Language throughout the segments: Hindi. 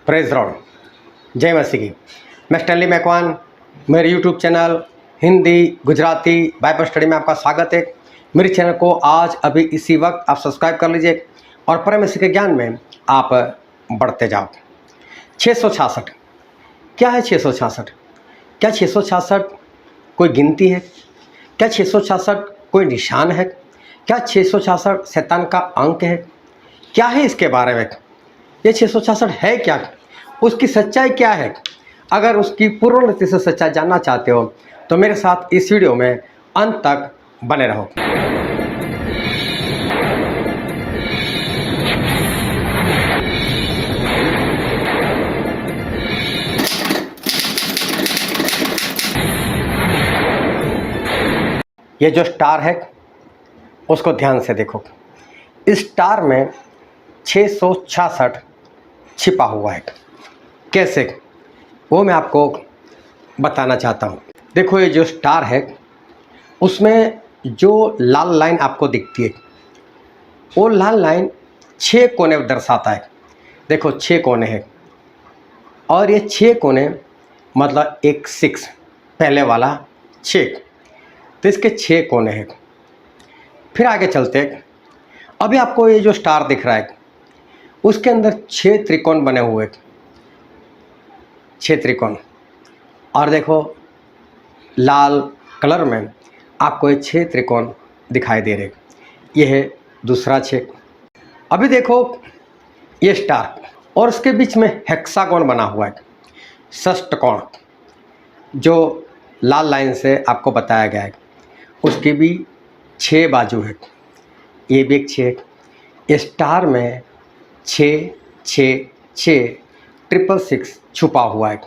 प्रेज लॉर्ड, जय मसीह की। मैं स्टैनली मैकवान, मेरे YouTube channel Hindi Gujarati Bible study में आपका स्वागत है। मेरे चैनल को आज अभी इसी वक्त आप सब्सक्राइब कर लीजिए और परमेश्वर के ज्ञान में आप बढ़ते जाओ। 666 क्या है? 666 क्या 666 कोई गिनती है? क्या 666 कोई निशान है? क्या 666 शैतान का अंक है? क्या है इसके बारे में? ये 666 है क्या? उसकी सच्चाई क्या है? अगर उसकी पूर्ण रीति से सच्चाई जानना चाहते हो तो मेरे साथ इस वीडियो में अंत तक बने रहो। ये जो स्टार है उसको ध्यान से देखो। इस स्टार में 666 छिपा हुआ है। कैसे? वो मैं आपको बताना चाहता हूँ। देखो, ये जो स्टार है उसमें जो लाल लाइन आपको दिखती है, वो लाल लाइन 6 कोने दर्शाता है। देखो 6 कोने हैं और ये 6 कोने मतलब एक 6 पहले वाला 6, तो इसके 6 कोने हैं। फिर आगे चलते हैं। अभी आपको ये जो स्टार दिख रहा है उसके अंदर 6 त्रिकोण बने हुए, 6 त्रिकोण। और देखो लाल कलर में आपको ये 6 त्रिकोण दिखाई दे रहे। ये है दूसरा 6। अभी देखो ये स्टार और उसके बीच में हेक्सागोन बना हुआ है, षष्टकोण, जो लाल लाइन से आपको बताया गया है। उसकी भी 6 बाजू है, ये भी एक 6। ये स्टार में 6 6 6 666 छुपा हुआ है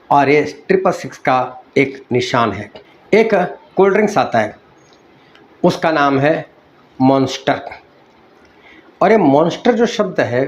और ये 666 का एक निशान है। एक कोल्ड ड्रिंक्स आता है, उसका नाम है मॉन्स्टर। और ये मॉन्स्टर जो शब्द है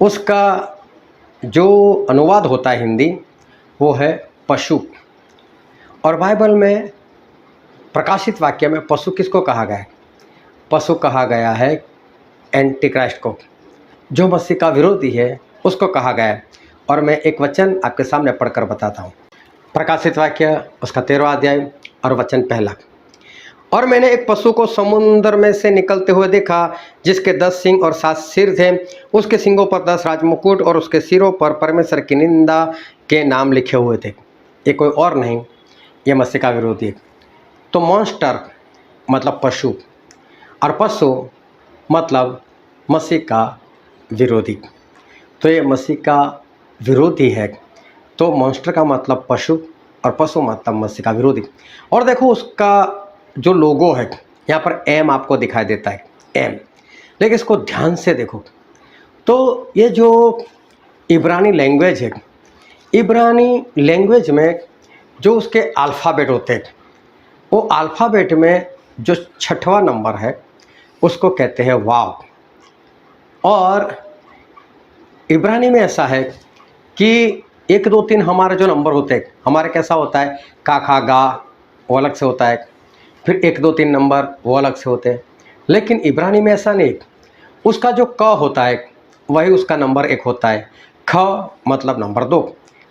उसका जो अनुवाद होता है हिंदी, वो है पशु। और बाइबल में प्रकाशित वाक्य में पशु किसको कहा गया है? पशु कहा गया है एंटी क्राइस्ट को, जो मसीह का विरोधी है उसको कहा गया है। और मैं एक वचन आपके सामने पढ़कर बताता हूँ। प्रकाशित वाक्य उसका 13वां अध्याय और वचन 1। और मैंने एक पशु को समुद्र में से निकलते हुए देखा, जिसके 10 सिंग और 7 सिर थे। उसके सिंगों पर 10 राजमुकुट और उसके सिरों पर परमेश्वर की निंदा के नाम लिखे हुए थे। ये कोई और नहीं, ये मसीह का विरोधी है। तो मॉन्स्टर मतलब पशु और पशु मतलब मसीह का विरोधी। तो ये मसीह का विरोधी है, तो मॉन्स्टर का मतलब पशु और पशु मतलब मसीह का विरोधी। और देखो उसका जो लोगो है, यहाँ पर एम आपको दिखाई देता है, एम। लेकिन इसको ध्यान से देखो तो ये जो इब्रानी लैंग्वेज है, इब्रानी लैंग्वेज में जो उसके अल्फ़ाबेट होते हैं, वो अल्फ़ाबेट में जो 6वां नंबर है उसको कहते हैं वाव। और इब्रानी में ऐसा है कि 1 2 3 हमारे जो नंबर होते हैं, हमारे कैसा होता है, का खा गा वो अलग से होता है, फिर 1 2 3 नंबर वो अलग से होते हैं। लेकिन इब्रानी में ऐसा नहीं, उसका जो क होता है वही उसका नंबर 1 होता है, ख मतलब नंबर 2।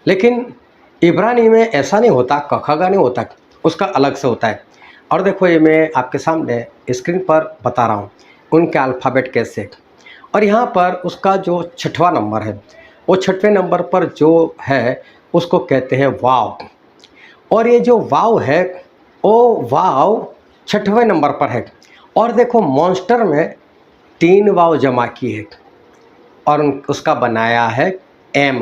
लेकिन इब्रानी में ऐसा नहीं होता, क ख गा नहीं होता, उसका अलग से होता है। और देखो ये मैं आपके सामने स्क्रीन पर बता रहा हूँ उनके अल्फ़ाबेट कैसे। और यहाँ पर उसका जो 6वां नंबर है, वो 6वें नंबर पर जो है उसको कहते हैं वाव। और ये जो वाव है वो वाव 6वें नंबर पर है। और देखो मॉन्स्टर में 3 वाव जमा की है और उसका बनाया है एम।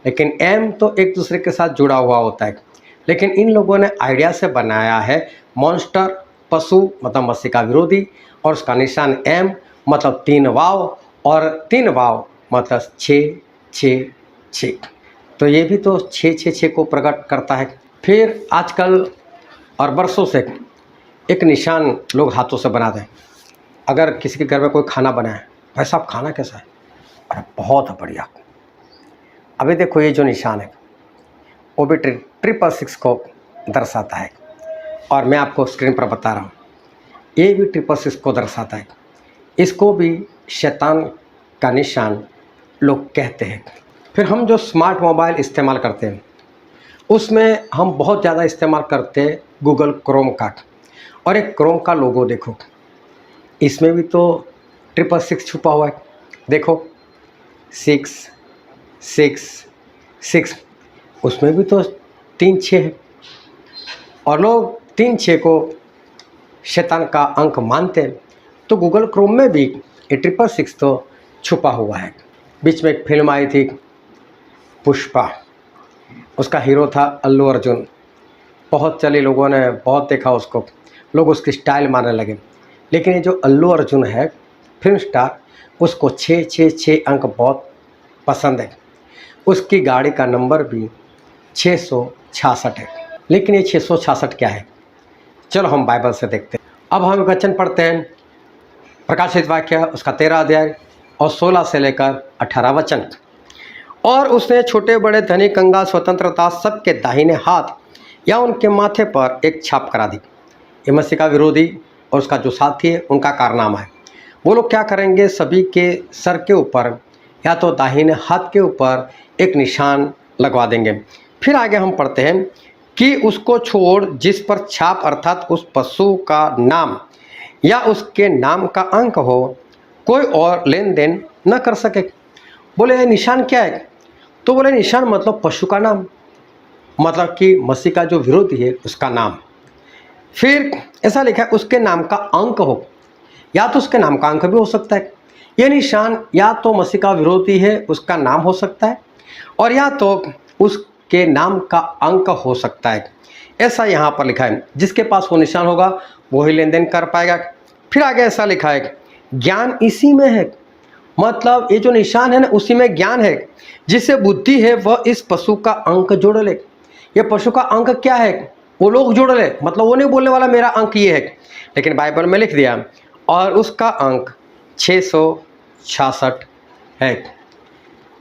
लेकिन एम तो एक दूसरे के साथ जुड़ा हुआ होता है, लेकिन इन लोगों ने आइडिया से बनाया है मॉन्स्टर पशु मतलब मसीह का विरोधी, और उसका निशान एम मतलब 3 वाव, और 3 वाव मतलब 6 6 6। तो ये भी तो 6 6 6 को प्रकट करता है। फिर आजकल और बरसों से एक निशान लोग हाथों से बनाते हैं। अगर किसी के घर में कोई खाना बनाए, भाई साहब खाना कैसा है? अरे बहुत बढ़िया। अभी देखो ये जो निशान है वो भी 666 को दर्शाता है, और मैं आपको स्क्रीन पर बता रहा हूँ ये भी 666 को दर्शाता है। इसको भी शैतान का निशान लोग कहते हैं। फिर हम जो स्मार्ट मोबाइल इस्तेमाल करते हैं उसमें हम बहुत ज़्यादा इस्तेमाल करते हैं गूगल क्रोम का। और एक क्रोम का लोगो देखो, इसमें भी तो 666 छुपा हुआ है। देखो 666, उसमें भी तो 36 है। और लोग 36 को शैतान का अंक मानते हैं, तो गूगल क्रोम में भी ये 666 तो छुपा हुआ है। बीच में एक फिल्म आई थी पुष्पा, उसका हीरो था अल्लू अर्जुन। बहुत चली, लोगों ने बहुत देखा उसको, लोग उसकी स्टाइल मारने लगे। लेकिन ये जो अल्लू अर्जुन है फिल्म स्टार, उसको 666 अंक बहुत पसंद है। उसकी गाड़ी का नंबर भी 666 है। लेकिन ये 666 क्या है, चलो हम बाइबल से देखते हैं। अब हम वचन पढ़ते हैं, प्रकाशित वाक्य उसका 13 अध्याय और 16 से लेकर 18 वचन। और उसने छोटे बड़े धनी कंगाल स्वतंत्रता सबके दाहिने हाथ या उनके माथे पर एक छाप करा दी। ये मसीह का विरोधी और उसका जो साथी है उनका कारनामा है। वो लोग क्या करेंगे, सभी के सर के ऊपर या तो दाहिने हाथ के ऊपर एक निशान लगवा देंगे। फिर आगे हम पढ़ते हैं कि उसको छोड़ जिस पर छाप अर्थात उस पशु का नाम या उसके नाम का अंक हो, कोई और लेन देन न कर सके। बोले निशान क्या है, तो बोले निशान मतलब पशु का नाम, मतलब कि मसीह का जो विरोधी है उसका नाम। फिर ऐसा लिखा है उसके नाम का अंक हो, या तो उसके नाम का अंक भी हो सकता है। ये निशान या तो मसीह का विरोधी है उसका नाम हो सकता है, और या तो उसके नाम का अंक हो सकता है। ऐसा यहाँ पर लिखा है, जिसके पास वो निशान होगा वही लेन देन कर पाएगा। फिर आगे ऐसा लिखा है ज्ञान इसी में है, मतलब ये जो निशान है ना उसी में ज्ञान है। जिसे बुद्धि है वह इस पशु का अंक जोड़ ले। ये पशु का अंक क्या है, वो लोग जोड़ ले, मतलब वो नहीं बोलने वाला मेरा अंक ये है, लेकिन बाइबल में लिख दिया और उसका अंक 666 है।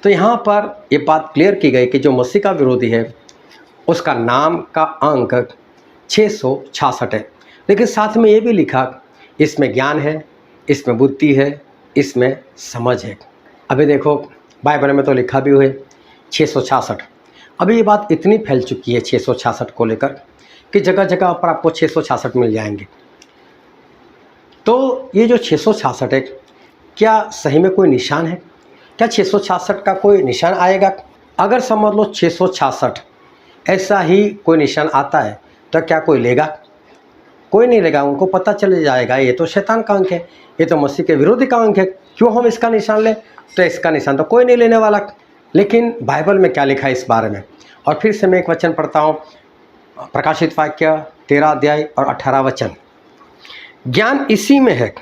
तो यहाँ पर ये बात क्लियर की गई कि जो मसीह का विरोधी है उसका नाम का अंक 666 है। लेकिन साथ में ये भी लिखा इसमें ज्ञान है, इसमें बुद्धि है, इसमें समझ है। अभी देखो बाइबल में तो लिखा भी हुआ है 666। अभी ये बात इतनी फैल चुकी है 666 को लेकर कि जगह जगह पर आपको 666 मिल जाएंगे। तो ये जो 666 है, क्या सही में कोई निशान है? क्या 666 का कोई निशान आएगा? अगर समझ लो 666 ऐसा ही कोई निशान आता है तो क्या कोई लेगा? कोई नहीं लेगा। उनको पता चल जाएगा ये तो शैतान का अंक है, ये तो मसीह के विरोधी का अंक है, क्यों हम इसका निशान लें? तो इसका निशान तो कोई नहीं लेने वाला। लेकिन बाइबल में क्या लिखा है इस बारे में? और फिर से मैं एक वचन पढ़ता हूँ, प्रकाशित वाक्य 13 अध्याय और 18 वचन। ज्ञान इसी में है,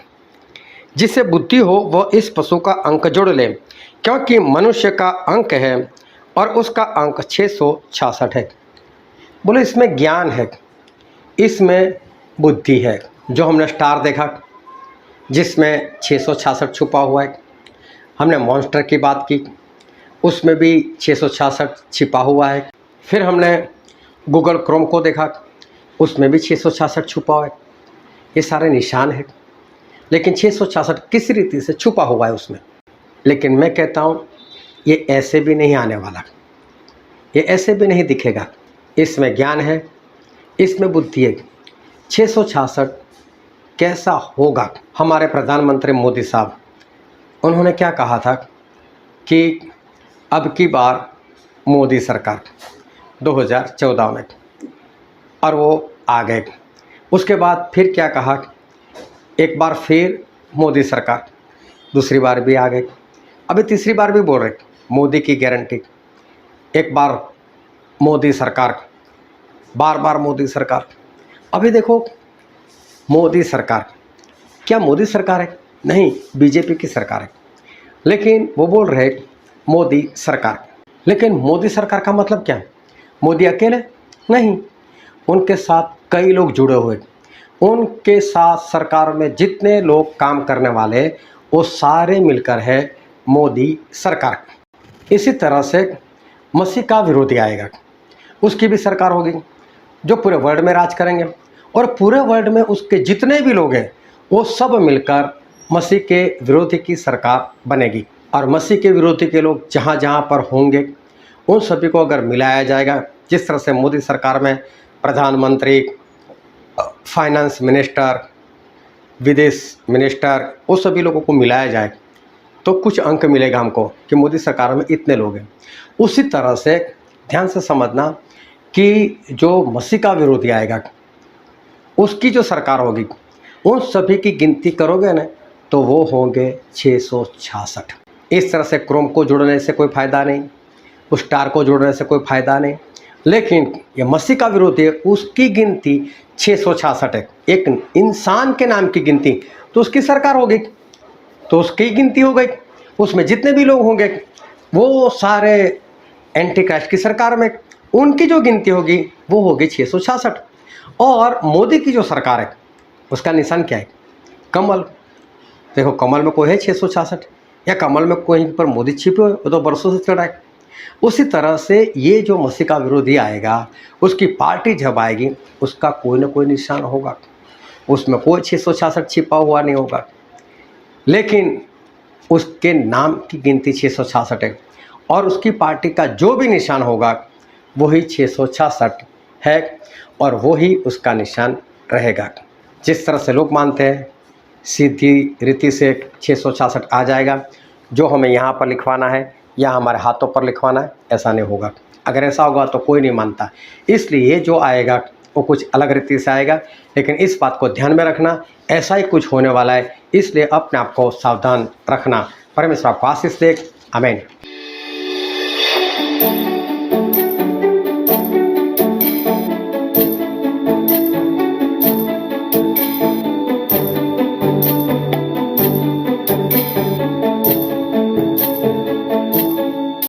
जिसे बुद्धि हो वह इस पशु का अंक जोड़ ले, क्योंकि मनुष्य का अंक है और उसका अंक 666 है। बोले इसमें ज्ञान है, इसमें बुद्धि है। जो हमने स्टार देखा जिसमें 666 छुपा हुआ है, हमने मॉन्स्टर की बात की उसमें भी 666 छिपा हुआ है। फिर हमने गूगल क्रोम को देखा उसमें भी 666 छुपा हुआ है। ये सारे निशान हैं, लेकिन 666 किस रीति से छुपा हुआ है उसमें। लेकिन मैं कहता हूँ ये ऐसे भी नहीं आने वाला, ये ऐसे भी नहीं दिखेगा। इसमें ज्ञान है, इसमें बुद्धि है। 666 कैसा होगा? हमारे प्रधानमंत्री मोदी साहब, उन्होंने क्या कहा था कि अब की बार मोदी सरकार 2014 में, और वो आ गए। उसके बाद फिर क्या कहा, एक बार फिर मोदी सरकार, दूसरी बार भी आ गए, अभी तीसरी बार भी बोल रहे मोदी की गारंटी। एक बार मोदी सरकार, बार बार मोदी सरकार। अभी देखो मोदी सरकार, क्या मोदी सरकार है? नहीं, बीजेपी की सरकार है, लेकिन वो बोल रहे मोदी सरकार। लेकिन मोदी सरकार का मतलब क्या? मोदी अकेले नहीं, उनके साथ कई लोग जुड़े हुए। उनके साथ सरकार में जितने लोग काम करने वाले वो सारे मिलकर है मोदी सरकार। इसी तरह से मसीह का विरोधी आएगा, उसकी भी सरकार होगी जो पूरे वर्ल्ड में राज करेंगे, और पूरे वर्ल्ड में उसके जितने भी लोग हैं वो सब मिलकर मसीह के विरोधी की सरकार बनेगी। और मसीह के विरोधी के लोग जहाँ जहाँ पर होंगे उन सभी को अगर मिलाया जाएगा, जिस तरह से मोदी सरकार में प्रधानमंत्री, फाइनेंस मिनिस्टर, विदेश मिनिस्टर, वो सभी लोगों को मिलाया जाए तो कुछ अंक मिलेगा हमको कि मोदी सरकार में इतने लोग हैं। उसी तरह से ध्यान से समझना कि जो मसीह का विरोधी आएगा उसकी जो सरकार होगी उन सभी की गिनती करोगे ना तो वो होंगे 666। इस तरह से क्रोम को जोड़ने से कोई फ़ायदा नहीं, उस स्टार को जोड़ने से कोई फ़ायदा नहीं, लेकिन ये मसीह का विरोधी है उसकी गिनती 666 है। एक इंसान के नाम की गिनती तो उसकी सरकार होगी, तो उसकी गिनती हो गई, उसमें जितने भी लोग होंगे वो सारे एंटी क्राइस्ट की सरकार में, उनकी जो गिनती होगी वो होगी 666। और मोदी की जो सरकार है उसका निशान क्या है? कमल। देखो कमल में कोई है 666 या कमल में कोई पर मोदी छिपे हुए, वो तो बरसों से चढ़ा है। उसी तरह से ये जो मसीह का विरोधी आएगा उसकी पार्टी जब आएगी उसका कोई ना कोई निशान होगा, उसमें कोई 666 छिपा हुआ नहीं होगा, लेकिन उसके नाम की गिनती 666 है और उसकी पार्टी का जो भी निशान होगा वही 666 है और वही उसका निशान रहेगा। जिस तरह से लोग मानते हैं सीधी रीति से 666 आ जाएगा, जो हमें यहाँ पर लिखवाना है या हमारे हाथों पर लिखवाना है, ऐसा नहीं होगा। अगर ऐसा होगा तो कोई नहीं मानता, इसलिए जो आएगा वो कुछ अलग रीति से आएगा। लेकिन इस बात को ध्यान में रखना ऐसा ही कुछ होने वाला है, इसलिए अपने आप को सावधान रखना। परमेश्वर आपको आशीष दे। आमीन।